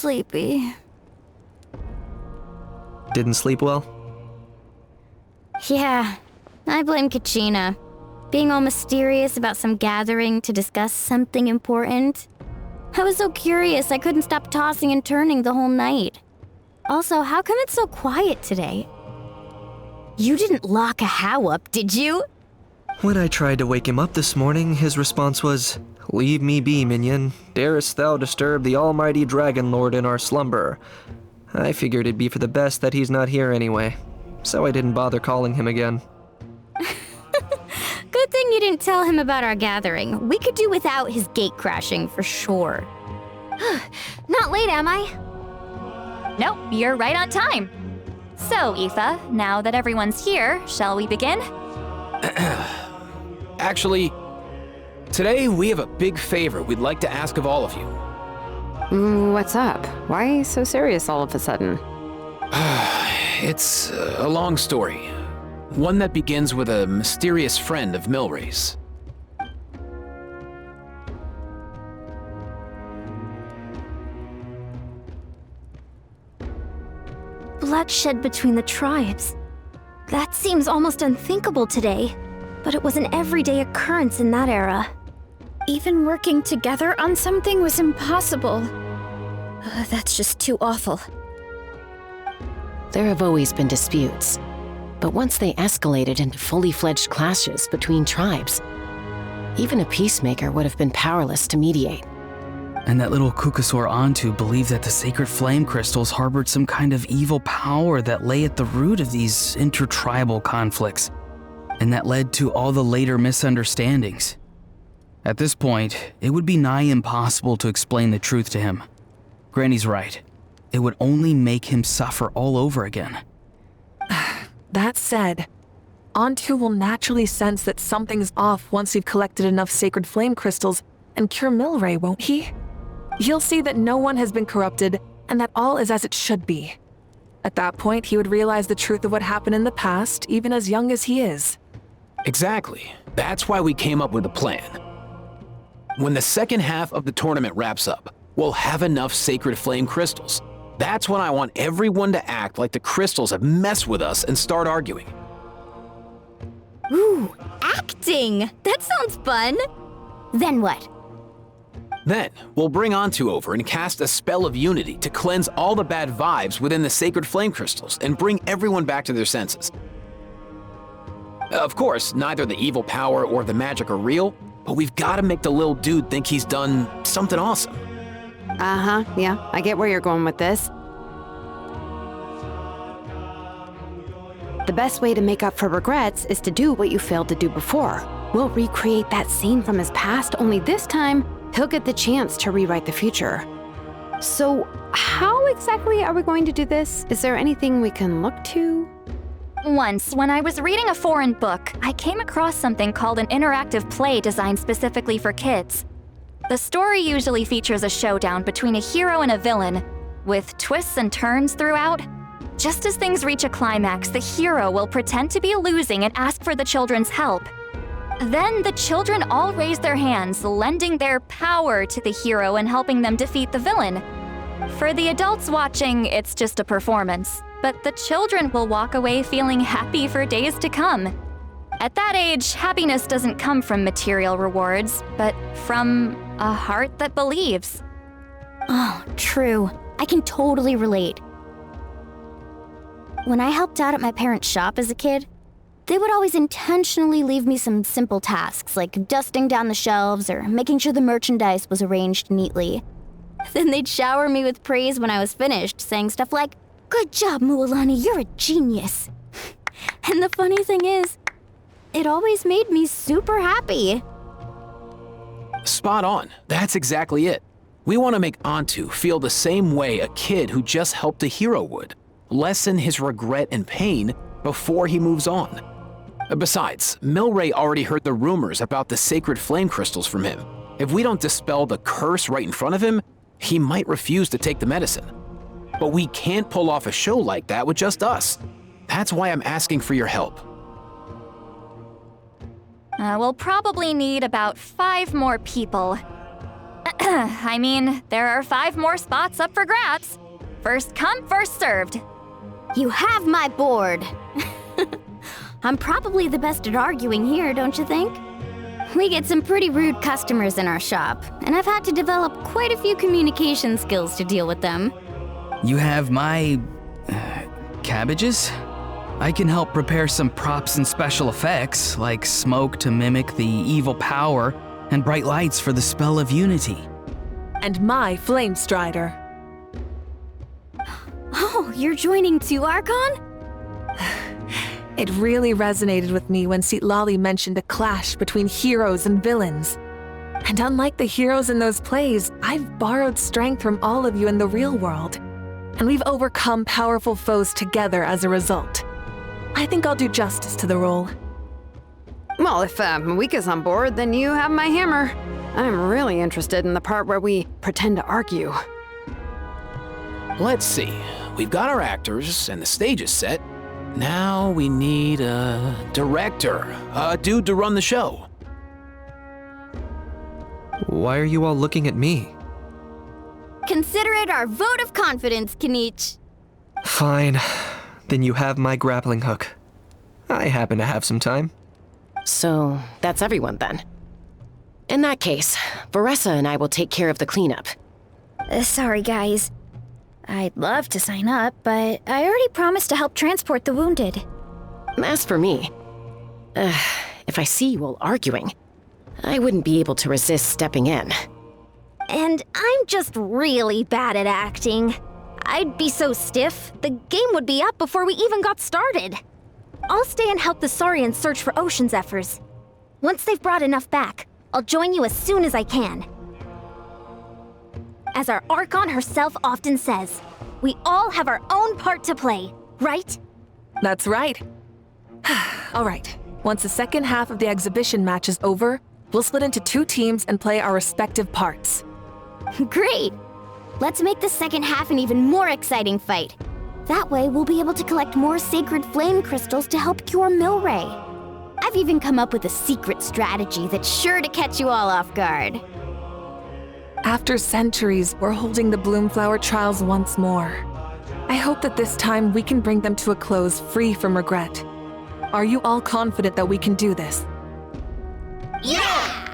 sleepy. Didn't sleep well? Yeah, I blame Kachina. Being all mysterious about some gathering to discuss something important. I was so curious I couldn't stop tossing and turning the whole night. Also, how come it's so quiet today? You didn't lock a How up, did you? When I tried to wake him up this morning, his response was, "Leave me be, minion. Darest thou disturb the almighty Dragon Lord in our slumber?" I figured it'd be for the best that he's not here anyway, so I didn't bother calling him again. Good thing you didn't tell him about our gathering. We could do without his gate crashing for sure. Not late, am I? Nope, you're right on time. So, Aoife, now that everyone's here, shall we begin? Actually, today we have a big favor we'd like to ask of all of you. What's up? Why so serious all of a sudden? It's a long story. One that begins with a mysterious friend of Milray's. Bloodshed between the tribes. That seems almost unthinkable today, but it was an everyday occurrence in that era. Even working together on something was impossible. That's just too awful. There have always been disputes, but once they escalated into fully fledged clashes between tribes, even a peacemaker would have been powerless to mediate. And that little Kukusor Antu believed that the sacred flame crystals harbored some kind of evil power that lay at the root of these intertribal conflicts, and that led to all the later misunderstandings. At this point, it would be nigh impossible to explain the truth to him. Granny's right. It would only make him suffer all over again. That said, Antu will naturally sense that something's off once you've collected enough sacred flame crystals and cure Milray, won't he? He'll see that no one has been corrupted and that all is as it should be. At that point, he would realize the truth of what happened in the past, even as young as he is. Exactly. That's why we came up with a plan. When the second half of the tournament wraps up, we'll have enough sacred flame crystals. That's when I want everyone to act like the crystals have messed with us and start arguing. Ooh, acting! That sounds fun! Then what? Then, we'll bring Antu over and cast a spell of unity to cleanse all the bad vibes within the sacred flame crystals and bring everyone back to their senses. Of course, neither the evil power or the magic are real, but we've got to make the little dude think he's done something awesome. Yeah, I get where you're going with this. The best way to make up for regrets is to do what you failed to do before. We'll recreate that scene from his past, only this time, he'll get the chance to rewrite the future. So, how exactly are we going to do this? Is there anything we can look to? Once, when I was reading a foreign book, I came across something called an interactive play designed specifically for kids. The story usually features a showdown between a hero and a villain, with twists and turns throughout. Just as things reach a climax, the hero will pretend to be losing and ask for the children's help. Then the children all raise their hands, lending their power to the hero and helping them defeat the villain. For the adults watching, it's just a performance, but the children will walk away feeling happy for days to come. At that age, happiness doesn't come from material rewards, but from a heart that believes. Oh, true. I can totally relate. When I helped out at my parents' shop as a kid, they would always intentionally leave me some simple tasks like dusting down the shelves or making sure the merchandise was arranged neatly. Then they'd shower me with praise when I was finished, saying stuff like, "Good job, Mualani, you're a genius." And the funny thing is, it always made me super happy. Spot on. That's exactly it. We want to make Antu feel the same way a kid who just helped a hero would. Lessen his regret and pain before he moves on. Besides, Milray already heard the rumors about the sacred flame crystals from him. If we don't dispel the curse right in front of him, he might refuse to take the medicine. But we can't pull off a show like that with just us. That's why I'm asking for your help. We'll probably need about 5 more people. I mean, there are 5 more spots up for grabs. First come, first served. You have my board. I'm probably the best at arguing here, don't you think? We get some pretty rude customers in our shop, and I've had to develop quite a few communication skills to deal with them. You have my... cabbages? I can help prepare some props and special effects, like smoke to mimic the evil power, and bright lights for the spell of unity. And my Flame Strider. Oh, you're joining too, Archon? It really resonated with me when Citlali mentioned a clash between heroes and villains. And unlike the heroes in those plays, I've borrowed strength from all of you in the real world. And we've overcome powerful foes together as a result. I think I'll do justice to the role. Well, if Mavuika's on board, then you have my hammer. I'm really interested in the part where we pretend to argue. Let's see. We've got our actors and the stage is set. Now we need a director, a dude to run the show. Why are you all looking at me? Consider it our vote of confidence, Kinich. Fine. Then you have my grappling hook. I happen to have some time. So, that's everyone then. In that case, Varessa and I will take care of the cleanup. Sorry, guys. I'd love to sign up, but I already promised to help transport the wounded. As for me, if I see you all arguing, I wouldn't be able to resist stepping in. And I'm just really bad at acting. I'd be so stiff, the game would be up before we even got started. I'll stay and help the Saurians search for Ocean Zephyrs. Once they've brought enough back, I'll join you as soon as I can. As our Archon herself often says, we all have our own part to play, right? That's right. All right, once the second half of the exhibition match is over, we'll split into 2 teams and play our respective parts. Great! Let's make the second half an even more exciting fight. That way, we'll be able to collect more sacred flame crystals to help cure Milray. I've even come up with a secret strategy that's sure to catch you all off guard. After centuries, we're holding the Bloomflower trials once more. I hope that this time we can bring them to a close free from regret. Are you all confident that we can do this? Yeah!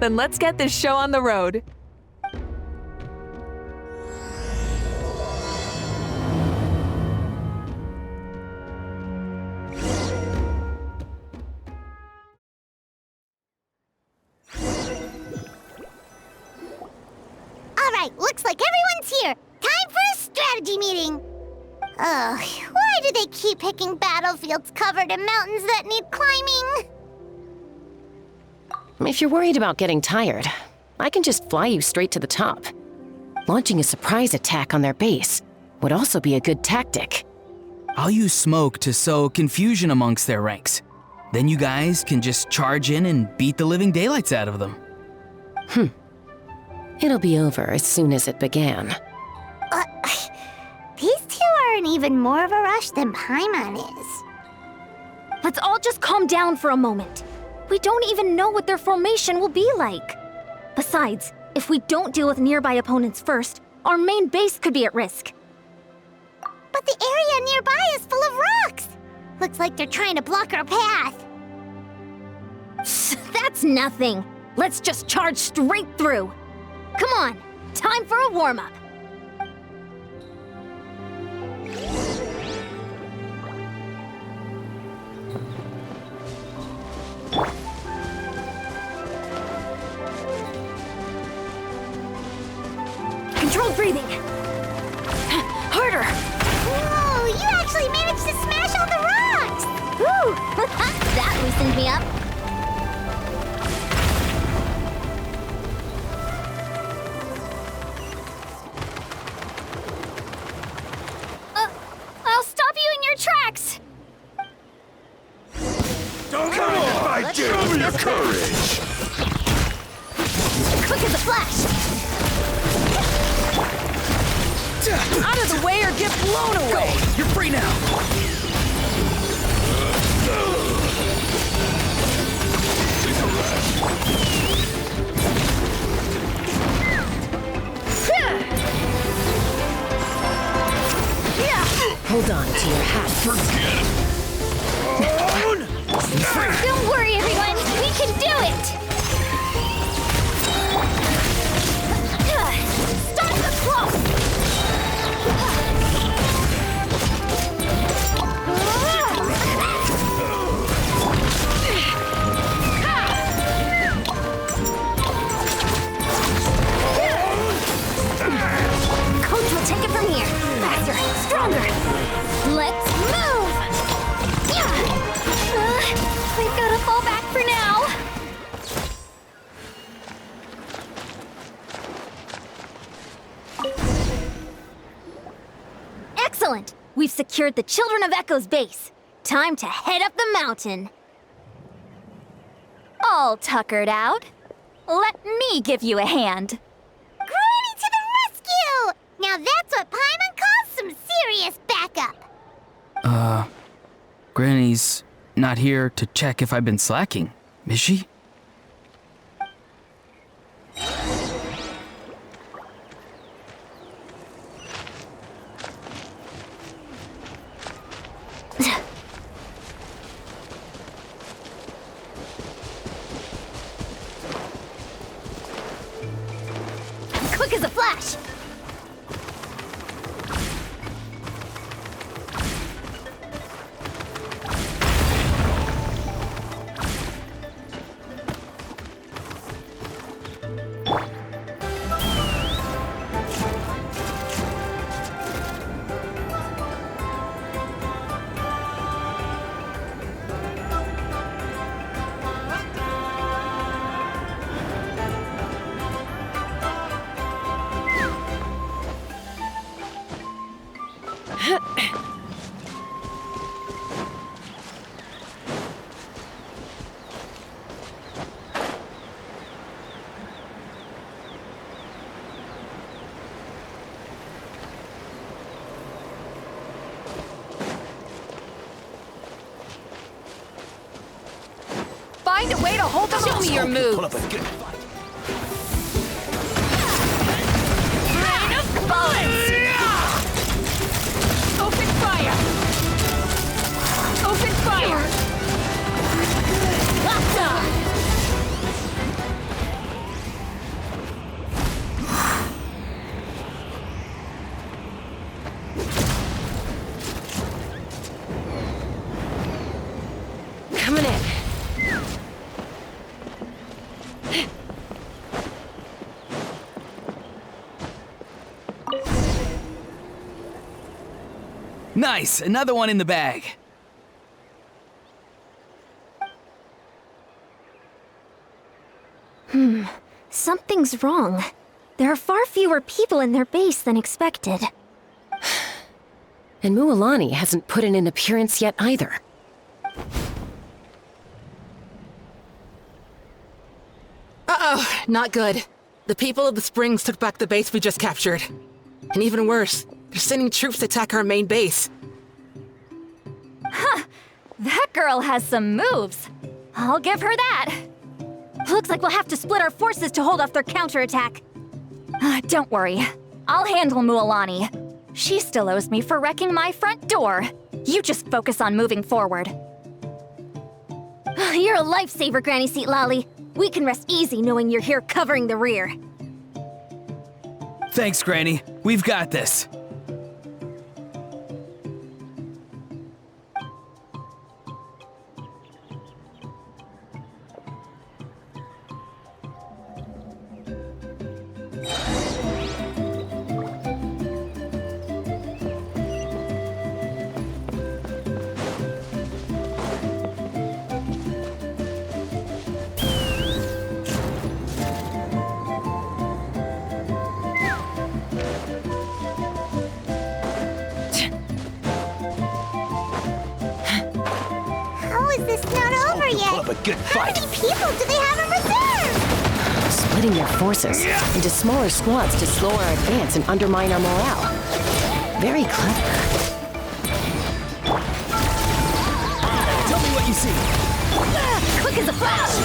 Then let's get this show on the road. Alright, looks like everyone's here. Time for a strategy meeting. Ugh, why do they keep picking battlefields covered in mountains that need climbing? If you're worried about getting tired, I can just fly you straight to the top. Launching a surprise attack on their base would also be a good tactic. I'll use smoke to sow confusion amongst their ranks. Then you guys can just charge in and beat the living daylights out of them. It'll be over as soon as it began. These 2 are in even more of a rush than Paimon is. Let's all just calm down for a moment. We don't even know what their formation will be like. Besides, if we don't deal with nearby opponents first, our main base could be at risk. But the area nearby is full of rocks. Looks like they're trying to block our path. That's nothing. Let's just charge straight through. Come on, time for a warm-up. Controlled breathing. Harder. Whoa, you actually managed to smash all the rocks! Woo! That loosened me up. I'll stop you in your tracks. Come on, show me your courage! Quick as a flash. Out of the way or get blown away! You're free now. Hold on to your hat. Forget it! Don't worry, everyone. We can do it. Start the clock. Coach will take it from here. Faster, stronger. Let's move. We've got to fall back for now. Excellent. We've secured the Children of Echo's base. Time to head up the mountain. All tuckered out. Let me give you a hand. Granny to the rescue! Now that's what Paimon calls some serious backup. Granny's not here to check if I've been slacking, is she? Quick as a flash. Find a way to hold them. Show me your moves. Pull up a good fight. Rain of bullets! Open fire! Open fire! Coming in. Nice, another one in the bag. Something's wrong. There are far fewer people in their base than expected. And Mualani hasn't put in an appearance yet either. Uh-oh, not good. The people of the Springs took back the base we just captured. And even worse, they're sending troops to attack our main base. That girl has some moves. I'll give her that. Looks like we'll have to split our forces to hold off their counterattack. Don't worry. I'll handle Mualani. She still owes me for wrecking my front door. You just focus on moving forward. You're a lifesaver, Granny Citlali. We can rest easy knowing you're here covering the rear. Thanks, Granny. We've got this. Good fight. How many people do they have in reserve? Splitting their forces into smaller squads to slow our advance and undermine our morale. Very clever. Tell me what you see. Quick as a flash!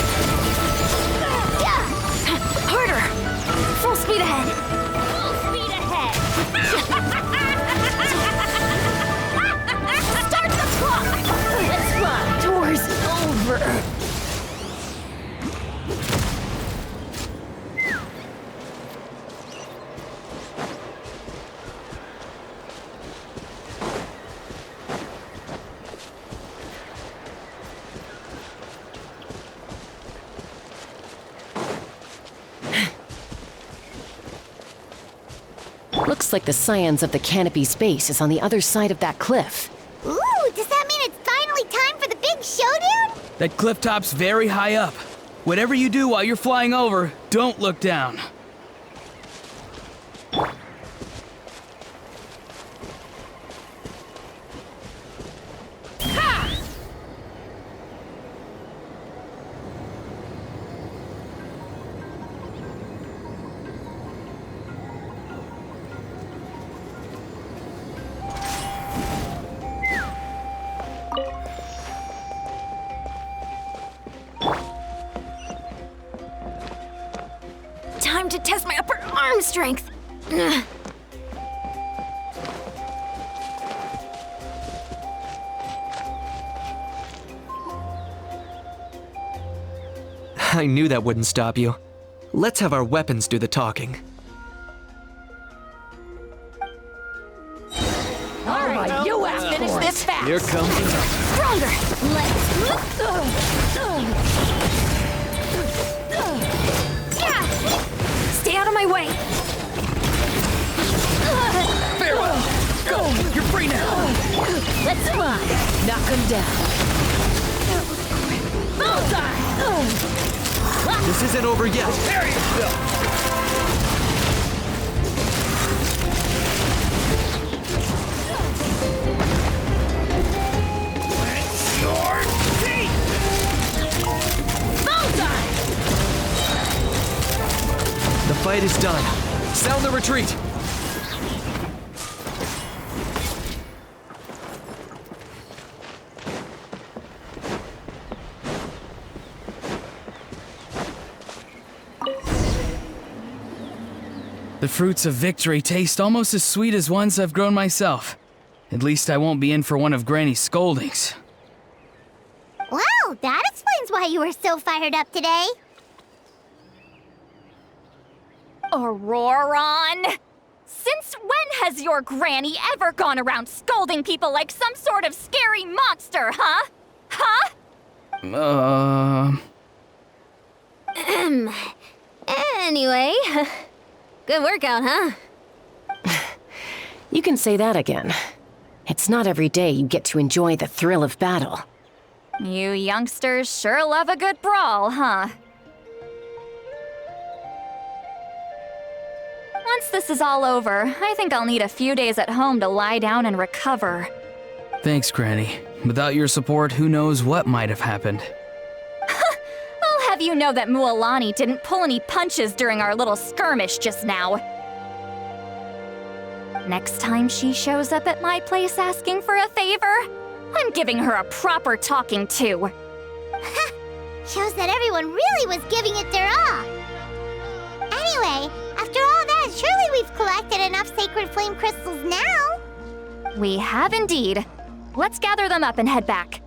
Harder! Full speed ahead! Full speed ahead! Looks like the scions of the canopy's base is on the other side of that cliff. Ooh, does that mean it's finally time for the big showdown? That cliff top's very high up. Whatever you do while you're flying over, don't look down. Time to test my upper arm strength. Ugh. I knew that wouldn't stop you. Let's have our weapons do the talking. All right, you have finish this fast. Here comes Stronger. Stay out of my way. Farewell. Go. You're free now. Let's fly. Knock him down. Bullseye. This isn't over yet. There you go. The fight is done. Sound the retreat. The fruits of victory taste almost as sweet as ones I've grown myself. At least I won't be in for one of Granny's scoldings. Wow, that explains why you were so fired up today. Ororon! Since when has your granny ever gone around scolding people like some sort of scary monster, huh? Huh? Anyway, good workout, huh? You can say that again. It's not every day you get to enjoy the thrill of battle. You youngsters sure love a good brawl, huh? Once this is all over, I think I'll need a few days at home to lie down and recover. Thanks, Granny. Without your support, who knows what might have happened. I'll have you know that Mualani didn't pull any punches during our little skirmish just now. Next time she shows up at my place asking for a favor, I'm giving her a proper talking to. Shows that everyone really was giving it their all. Anyway, after all that, surely we've collected enough sacred flame crystals now. We have indeed. Let's gather them up and head back.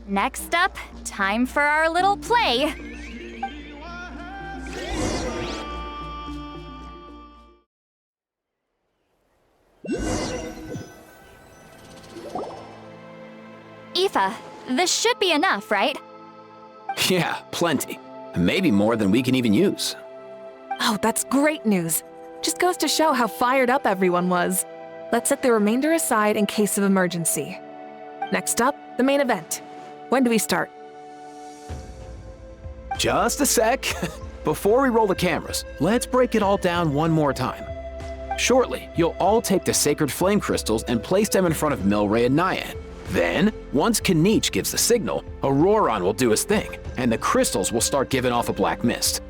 Next up, time for our little play. Aoife, this should be enough, right? Yeah, plenty. Maybe more than we can even use. Oh, that's great news. Just goes to show how fired up everyone was. Let's set the remainder aside in case of emergency. Next up, the main event. When do we start? Just a sec. Before we roll the cameras, let's break it all down one more time. Shortly, you'll all take the sacred flame crystals and place them in front of Milray and Nyan. Then, once Kinich gives the signal, Ororon will do his thing, and the crystals will start giving off a black mist.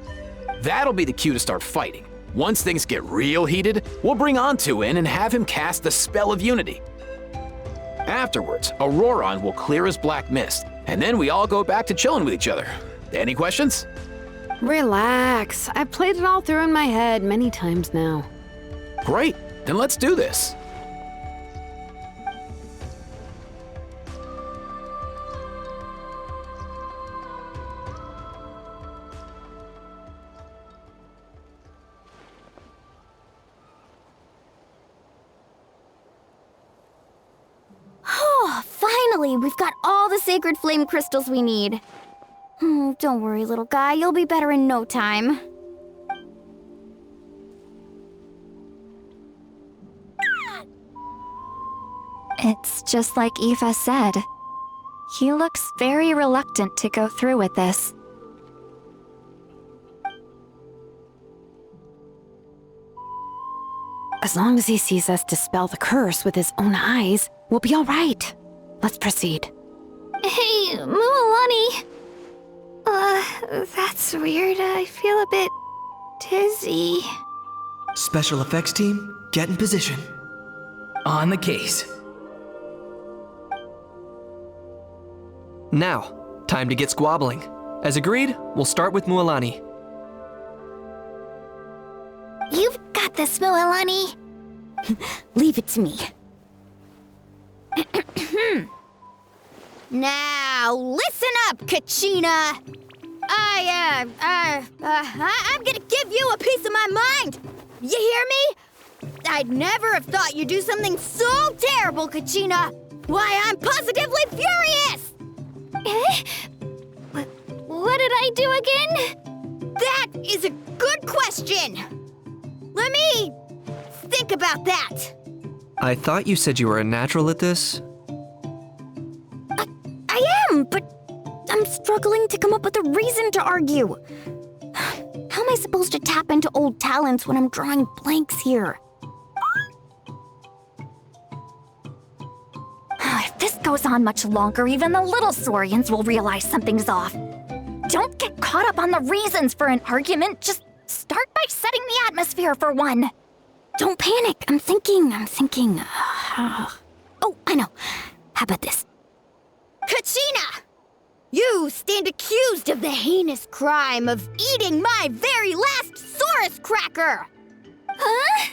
That'll be the cue to start fighting. Once things get real heated, we'll bring Antu in and have him cast the Spell of Unity. Afterwards, Ororon will clear his black mist, and then we all go back to chilling with each other. Any questions? Relax. I've played it all through in my head many times now. Great, then let's do this. Oh, finally, we've got all the sacred flame crystals we need. Don't worry, little guy, you'll be better in no time. It's just like Aoife said. He looks very reluctant to go through with this. As long as he sees us dispel the curse with his own eyes, we'll be all right. Let's proceed. Hey, Mualani. That's weird. I feel a bit dizzy. Special effects team, get in position. On the case. Now, time to get squabbling. As agreed, we'll start with Mualani. You've got this, Mualani. Leave it to me. Now, listen up, Kachina. I'm gonna give you a piece of my mind. You hear me? I'd never have thought you'd do something so terrible, Kachina. Why, I'm positively furious! What did I do again? That is a good question. Let me think about that. I thought you said you were a natural at this. I am, but I'm struggling to come up with a reason to argue. How am I supposed to tap into old talents when I'm drawing blanks here? If this goes on much longer, even the little Saurians will realize something's off. Don't get caught up on the reasons for an argument. Just start by setting the atmosphere for one. Don't panic. I'm thinking. Oh, I know. How about this? Kachina! You stand accused of the heinous crime of eating my very last Saurus cracker! Huh?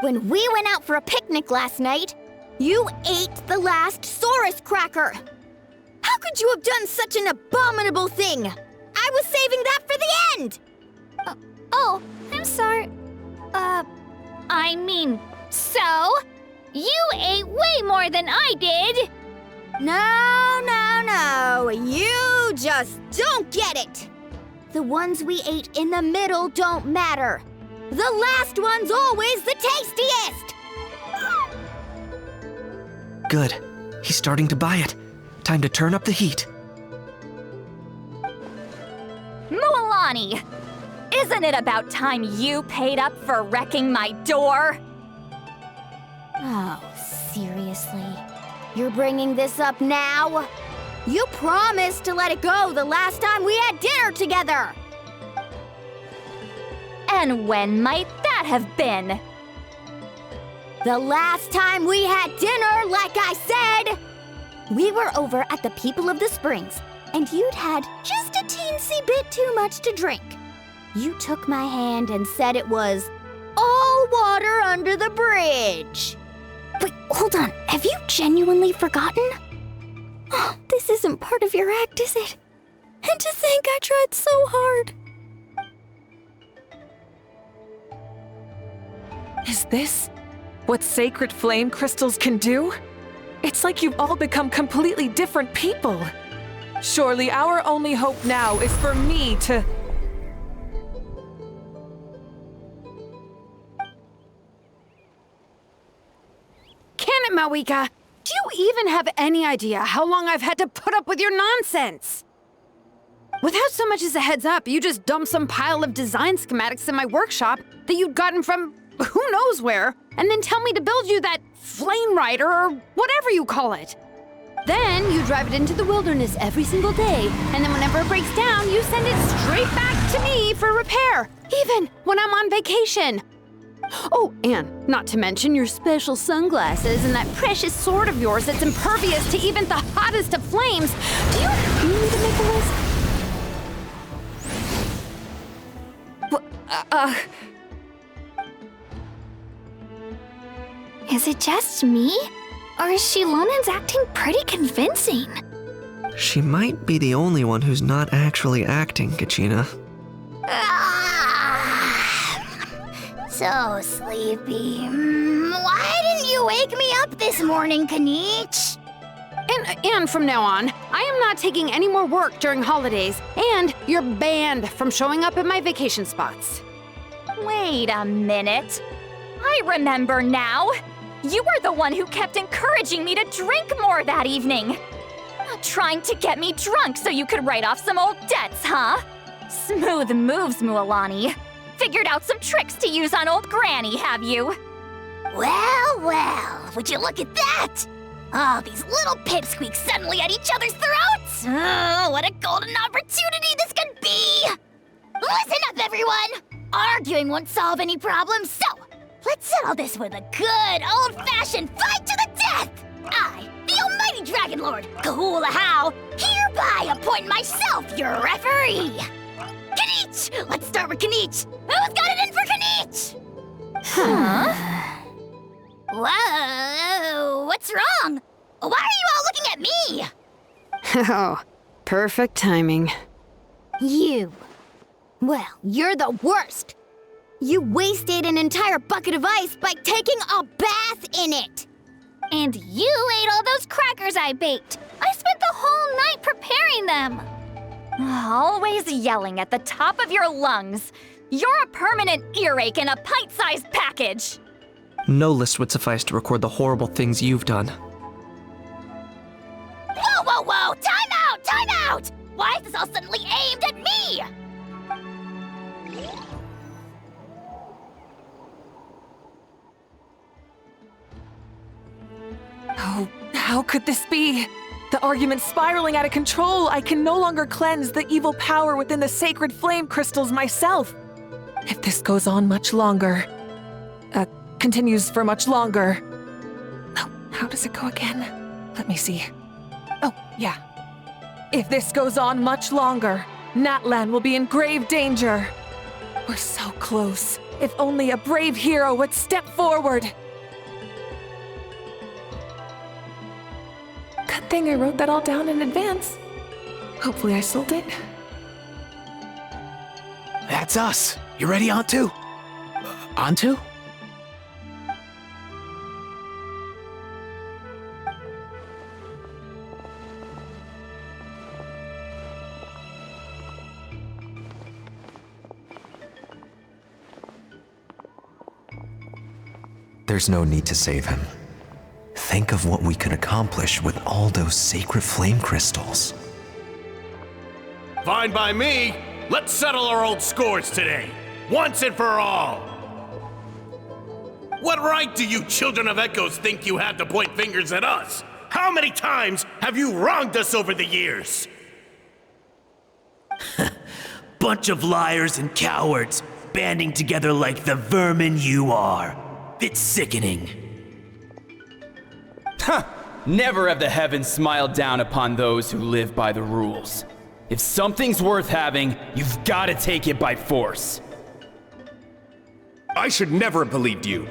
When we went out for a picnic last night, you ate the last Saurus cracker! How could you have done such an abominable thing? I was saving that for the end! Oh, I'm sorry. I mean, so? You ate way more than I did! No. You just don't get it! The ones we ate in the middle don't matter. The last one's always the tastiest! Good. He's starting to buy it. Time to turn up the heat. Mualani! Isn't it about time you paid up for wrecking my door? Oh, seriously? You're bringing this up now? You promised to let it go the last time we had dinner together! And when might that have been? The last time we had dinner, like I said! We were over at the People of the Springs, and you'd had just a teensy bit too much to drink. You took my hand and said it was all water under the bridge. Wait, hold on. Have you genuinely forgotten? Oh, this isn't part of your act, is it? And to think I tried so hard. Is this what sacred flame crystals can do? It's like you've all become completely different people. Surely our only hope now is for me to... Can it, Mavuika? Do you even have any idea how long I've had to put up with your nonsense? Without so much as a heads up, you just dumped some pile of design schematics in my workshop that you'd gotten from who knows where, and then tell me to build you that flame rider or whatever you call it. Then you drive it into the wilderness every single day, and then whenever it breaks down, you send it straight back to me for repair, even when I'm on vacation. Oh, and not to mention your special sunglasses and that precious sword of yours that's impervious to even the hottest of flames. Do you need to make a list? Is it just me? Or is Xilonen's acting pretty convincing? She might be the only one who's not actually acting, Kachina. So sleepy. Why didn't you wake me up this morning, Kinich? And from now on, I am not taking any more work during holidays, and you're banned from showing up at my vacation spots. Wait a minute. I remember now. You were the one who kept encouraging me to drink more that evening. Trying to get me drunk so you could write off some old debts, huh? Smooth moves, Mualani. Figured out some tricks to use on old Granny, have you? Well, well, would you look at that? Oh, these little pipsqueaks suddenly at each other's throats! Oh, what a golden opportunity this could be! Listen up, everyone! Arguing won't solve any problems, so let's settle this with a good old-fashioned fight to the death! I, the almighty Dragon Lord, Kahula, hereby appoint myself your referee! Kinich! Let's start with Kinich! Who's got it in for Kinich? Huh? Whoa, what's wrong? Why are you all looking at me? Oh, perfect timing. You. Well, you're the worst. You wasted an entire bucket of ice by taking a bath in it. And you ate all those crackers I baked. I spent the whole night preparing them. Always yelling at the top of your lungs. You're a permanent earache in a pint-sized package. No list would suffice to record the horrible things you've done. Whoa, whoa, whoa! Time out! Time out! Why is this all suddenly aimed at me? Oh, how could this be? The argument's spiraling out of control. I can no longer cleanse the evil power within the sacred flame crystals myself. If this goes on much longer, continues for much longer. Oh, how does it go again? Let me see. Oh, yeah. If this goes on much longer, Natlan will be in grave danger. We're so close. If only a brave hero would step forward. Good thing I wrote that all down in advance. Hopefully I sold it. That's us. You ready, Antu? Antu? There's no need to save him. Think of what we could accomplish with all those sacred flame crystals. Fine by me. Let's settle our old scores today, once and for all. What right do you children of Echoes think you have to point fingers at us? How many times have you wronged us over the years? Bunch of liars and cowards, banding together like the vermin you are. It's sickening. Never have the heavens smiled down upon those who live by the rules. If something's worth having, you've got to take it by force. I should never have believed you.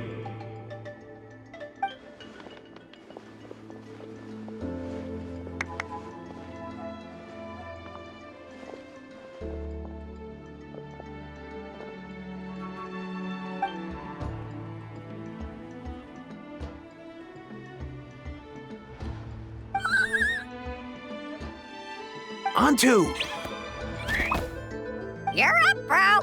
Antu! You're up, bro.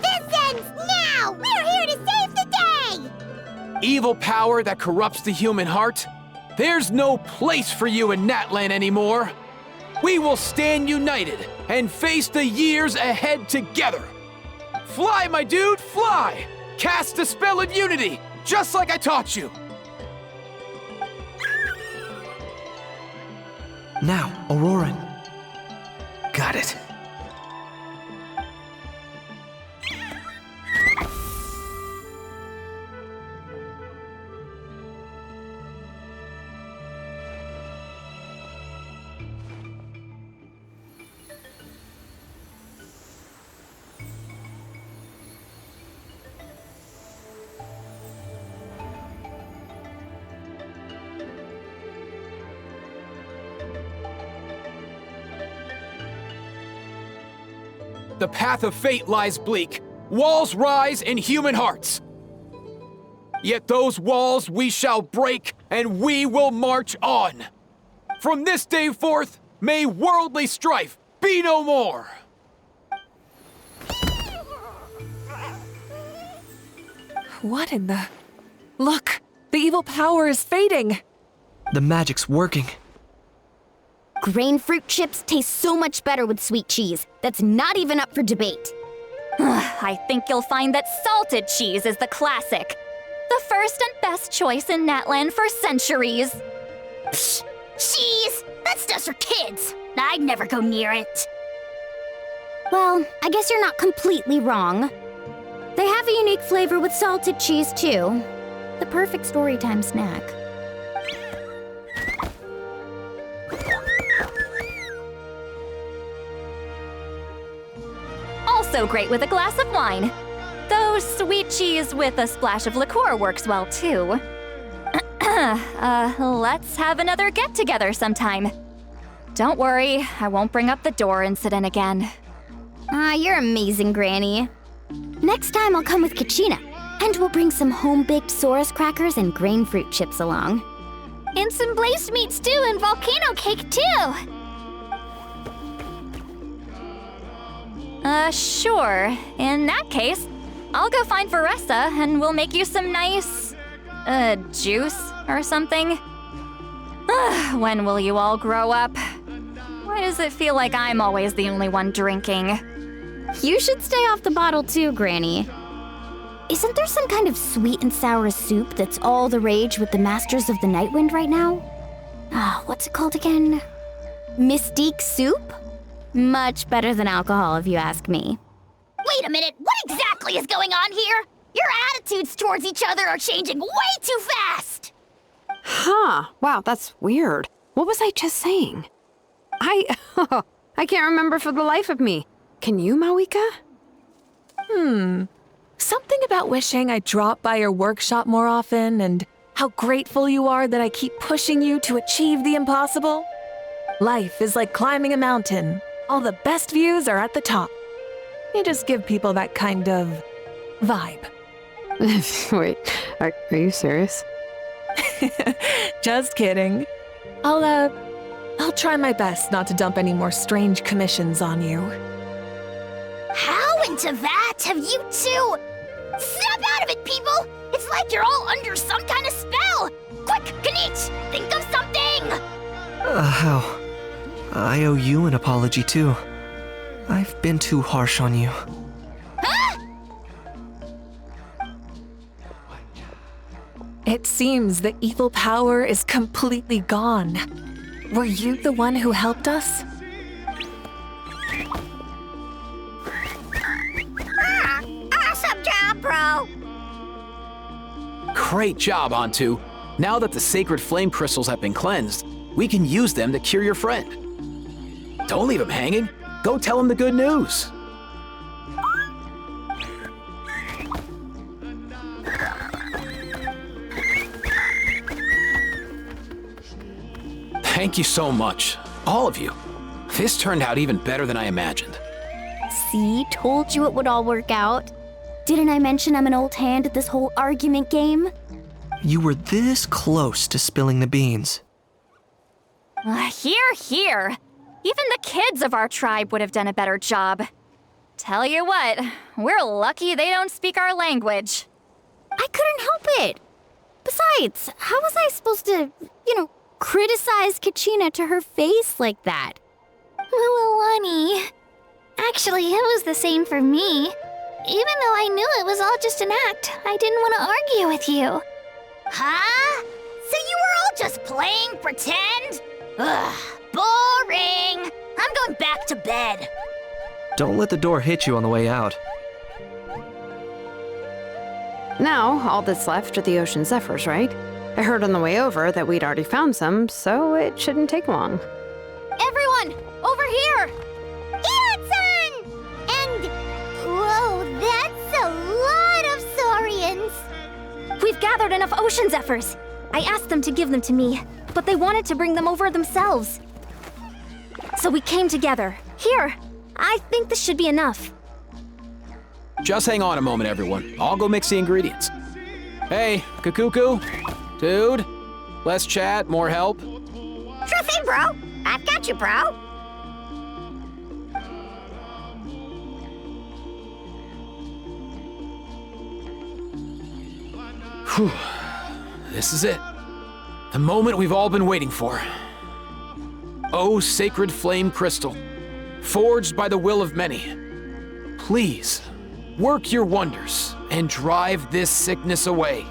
This ends now! We're here to save the day! Evil power that corrupts the human heart? There's no place for you in Natlan anymore. We will stand united and face the years ahead together. Fly, my dude, fly! Cast a spell of unity, just like I taught you. Now, Ororon. Got it. The path of fate lies bleak. Walls rise in human hearts. Yet those walls we shall break, and we will march on. From this day forth, may worldly strife be no more. What in the... Look! The evil power is fading! The magic's working. Grain fruit chips taste so much better with sweet cheese. That's not even up for debate. I think you'll find that salted cheese is the classic. The first and best choice in Natlan for centuries. Psh, cheese! That stuff's for kids. I'd never go near it. Well, I guess you're not completely wrong. They have a unique flavor with salted cheese, too. The perfect storytime snack. Also great with a glass of wine. Though sweet cheese with a splash of liqueur works well, too. Let's have another get-together sometime. Don't worry, I won't bring up the door incident again. You're amazing, Granny. Next time I'll come with Kachina, and we'll bring some home-baked Saurus crackers and grain fruit chips along. And some blazed meat stew and volcano cake, too! Sure. In that case, I'll go find Varessa and we'll make you some nice... juice or something. When will you all grow up? Why does it feel like I'm always the only one drinking? You should stay off the bottle too, Granny. Isn't there some kind of sweet and sour soup that's all the rage with the Masters of the Nightwind right now? What's it called again? Mystique soup? Much better than alcohol, if you ask me. Wait a minute, what exactly is going on here? Your attitudes towards each other are changing way too fast! Huh. Wow, that's weird. What was I just saying? I can't remember for the life of me. Can you, Mavuika? Something about wishing I'd drop by your workshop more often and how grateful you are that I keep pushing you to achieve the impossible. Life is like climbing a mountain. All the best views are at the top. You just give people that kind of vibe. Wait, are you serious? Just kidding. I'll try my best not to dump any more strange commissions on you. How into that have you two? Snap out of it, people! It's like you're all under some kind of spell! Quick, Kinich, think of something! How? I owe you an apology too. I've been too harsh on you. Huh? It seems the evil power is completely gone. Were you the one who helped us? Awesome job, bro! Great job, Antu. Now that the sacred flame crystals have been cleansed, we can use them to cure your friend. Don't leave him hanging. Go tell him the good news. Thank you so much, all of you. This turned out even better than I imagined. See, told you it would all work out. Didn't I mention I'm an old hand at this whole argument game? You were this close to spilling the beans. Hear, hear. Even the kids of our tribe would have done a better job. Tell you what, we're lucky they don't speak our language. I couldn't help it. Besides, how was I supposed to, criticize Kachina to her face like that? Mualani. Actually, it was the same for me. Even though I knew it was all just an act, I didn't want to argue with you. Huh? So you were all just playing pretend? Ugh, boring! I'm going back to bed. Don't let the door hit you on the way out. Now, all that's left are the ocean zephyrs, right? I heard on the way over that we'd already found some, so it shouldn't take long. Everyone, over here! Son! And... whoa, that's a lot of saurians! We've gathered enough ocean zephyrs. I asked them to give them to me, but they wanted to bring them over themselves. So we came together. Here, I think this should be enough. Just hang on a moment, everyone. I'll go mix the ingredients. Hey, Kakuku, dude, less chat, more help. Sure thing, bro. I've got you, bro. Whew. This is it. The moment we've all been waiting for. O sacred flame crystal, forged by the will of many, please work your wonders and drive this sickness away.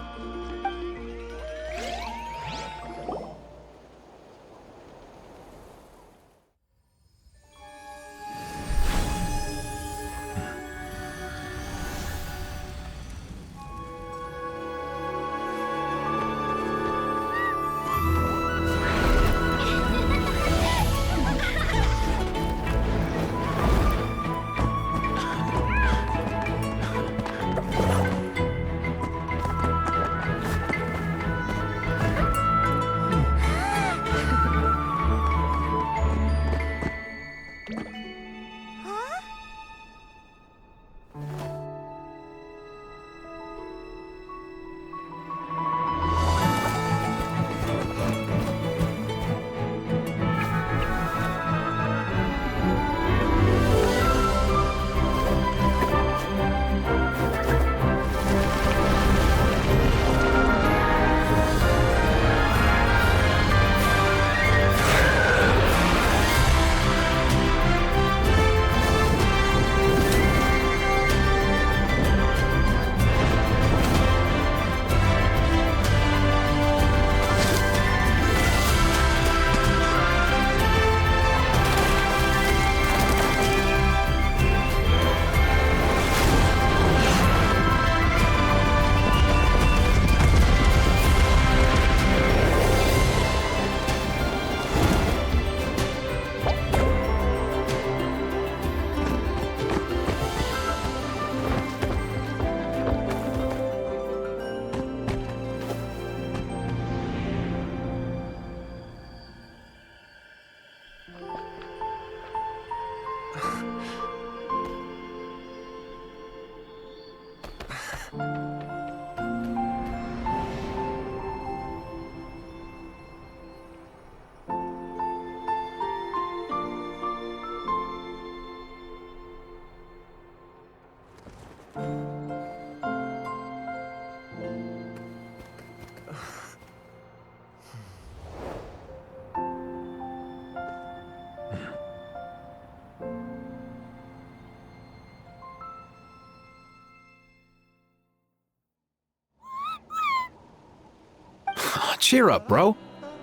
Cheer up, bro.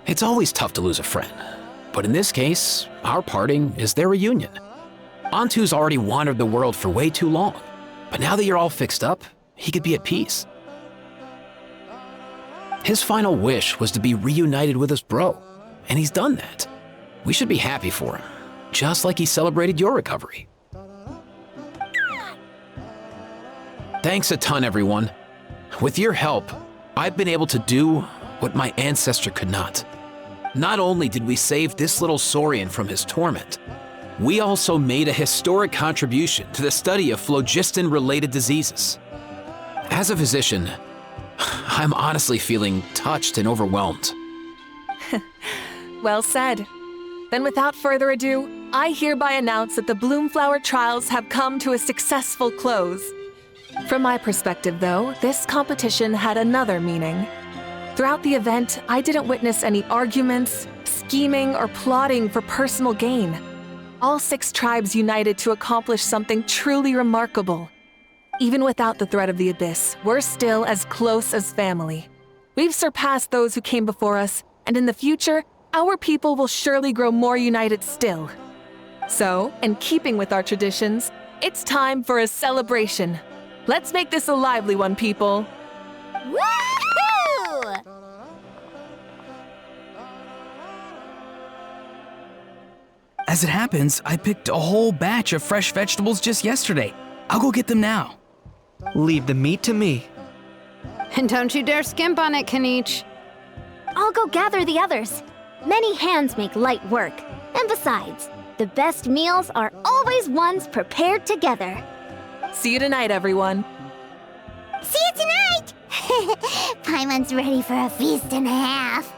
It's always tough to lose a friend. But in this case, our parting is their reunion. Antu's already wandered the world for way too long. But now that you're all fixed up, he could be at peace. His final wish was to be reunited with his bro, and he's done that. We should be happy for him, just like he celebrated your recovery. Thanks a ton, everyone. With your help, I've been able to do what my ancestor could not. Not only did we save this little Saurian from his torment, we also made a historic contribution to the study of phlogiston-related diseases. As a physician, I'm honestly feeling touched and overwhelmed. Well said. Then without further ado, I hereby announce that the Bloomflower trials have come to a successful close. From my perspective, though, this competition had another meaning. Throughout the event, I didn't witness any arguments, scheming, or plotting for personal gain. All 6 tribes united to accomplish something truly remarkable. Even without the threat of the Abyss, we're still as close as family. We've surpassed those who came before us, and in the future, our people will surely grow more united still. So, in keeping with our traditions, it's time for a celebration. Let's make this a lively one, people. Woohoo! As it happens, I picked a whole batch of fresh vegetables just yesterday. I'll go get them now. Leave the meat to me. And don't you dare skimp on it, Kinich. I'll go gather the others. Many hands make light work. And besides, the best meals are always ones prepared together. See you tonight, everyone. See you tonight! Paimon's ready for a feast and a half.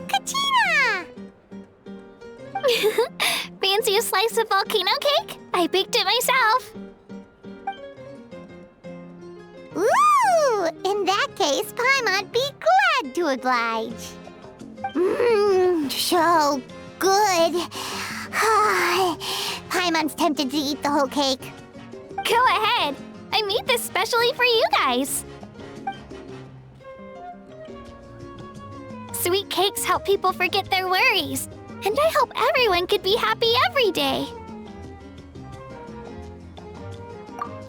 Kachina! Fancy a slice of volcano cake? I baked it myself. Ooh! In that case, Paimon'd be glad to oblige. Mmm, so good. Paimon's tempted to eat the whole cake. Go ahead. I made this specially for you guys. Sweet cakes help people forget their worries. And I hope everyone could be happy every day.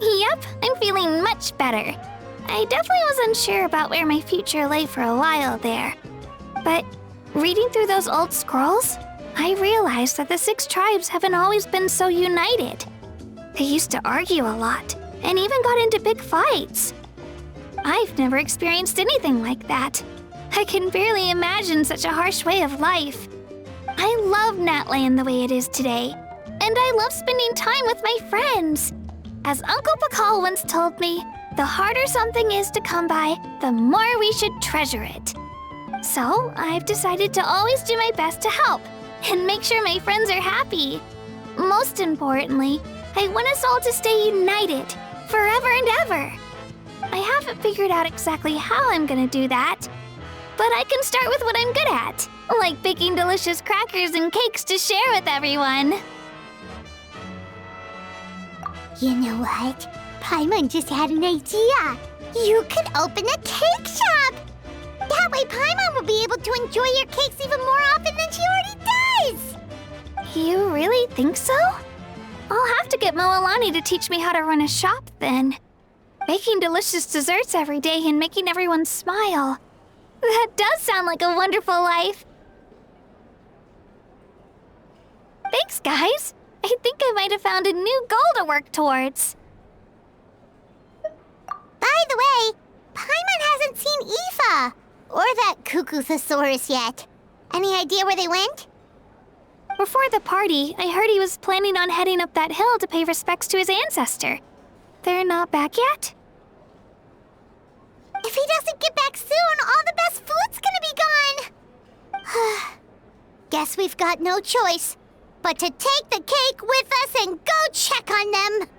Yep, I'm feeling much better. I definitely was unsure about where my future lay for a while there. But reading through those old scrolls, I realized that the 6 tribes haven't always been so united. They used to argue a lot, and even got into big fights. I've never experienced anything like that. I can barely imagine such a harsh way of life. I love Natlan the way it is today, and I love spending time with my friends. As Uncle Pakal once told me, the harder something is to come by, the more we should treasure it. So I've decided to always do my best to help and make sure my friends are happy. Most importantly, I want us all to stay united forever and ever. I haven't figured out exactly how I'm gonna do that, but I can start with what I'm good at, like baking delicious crackers and cakes to share with everyone. You know what? Paimon just had an idea. You could open a cake shop. That way Paimon will be able to enjoy your cakes even more often than she already does. You really think so? I'll have to get Mualani to teach me how to run a shop then. Baking delicious desserts every day and making everyone smile. That does sound like a wonderful life. Thanks, guys. I think I might have found a new goal to work towards. By the way, Paimon hasn't seen Aoife or that Cuckoo-thesaurus yet. Any idea where they went? Before the party, I heard he was planning on heading up that hill to pay respects to his ancestor. They're not back yet? If he doesn't get back soon, all the best food's gonna be gone. Guess we've got no choice but to take the cake with us and go check on them.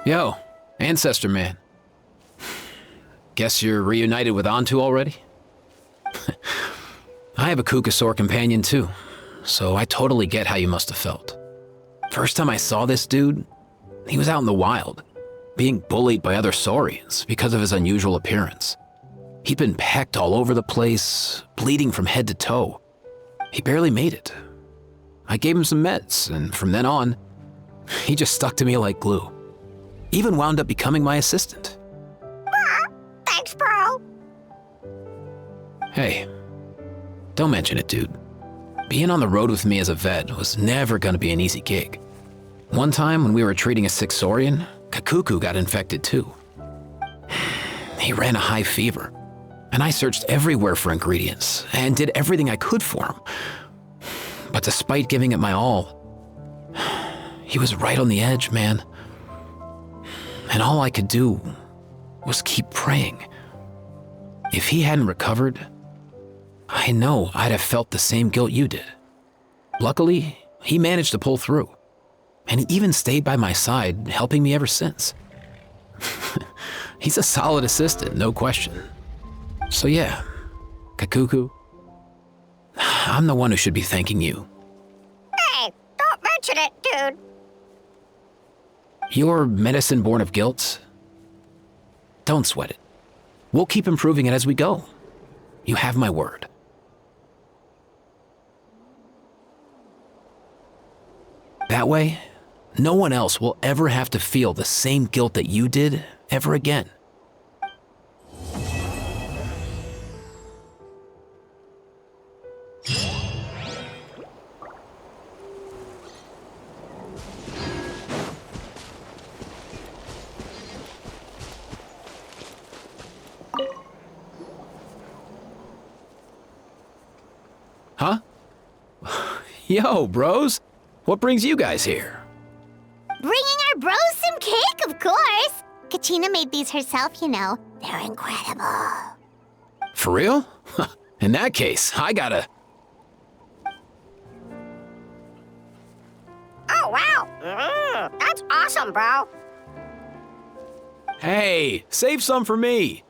Yo, Ancestor Man. Guess you're reunited with Antu already? I have a Kukasaur companion too, so I totally get how you must have felt. First time I saw this dude, he was out in the wild, being bullied by other saurians because of his unusual appearance. He'd been pecked all over the place, bleeding from head to toe. He barely made it. I gave him some meds, and from then on, he just stuck to me like glue. Even wound up becoming my assistant. Thanks, bro. Hey, don't mention it, dude. Being on the road with me as a vet was never gonna be an easy gig. One time when we were treating a sick Saurian, Kakuku got infected too. He ran a high fever, and I searched everywhere for ingredients and did everything I could for him. But despite giving it my all, he was right on the edge, man. And all I could do was keep praying. If he hadn't recovered, I know I'd have felt the same guilt you did. Luckily, he managed to pull through, and he even stayed by my side, helping me ever since. He's a solid assistant, no question. So yeah, Kakuku, I'm the one who should be thanking you. Hey, don't mention it, dude. Your medicine born of guilt? Don't sweat it. We'll keep improving it as we go. You have my word. That way, no one else will ever have to feel the same guilt that you did ever again. Huh? Yo, bros. What brings you guys here? Bringing our bros some cake, of course. Kachina made these herself, you know. They're incredible. For real? In that case, I gotta... Oh, wow. That's awesome, bro. Hey, save some for me.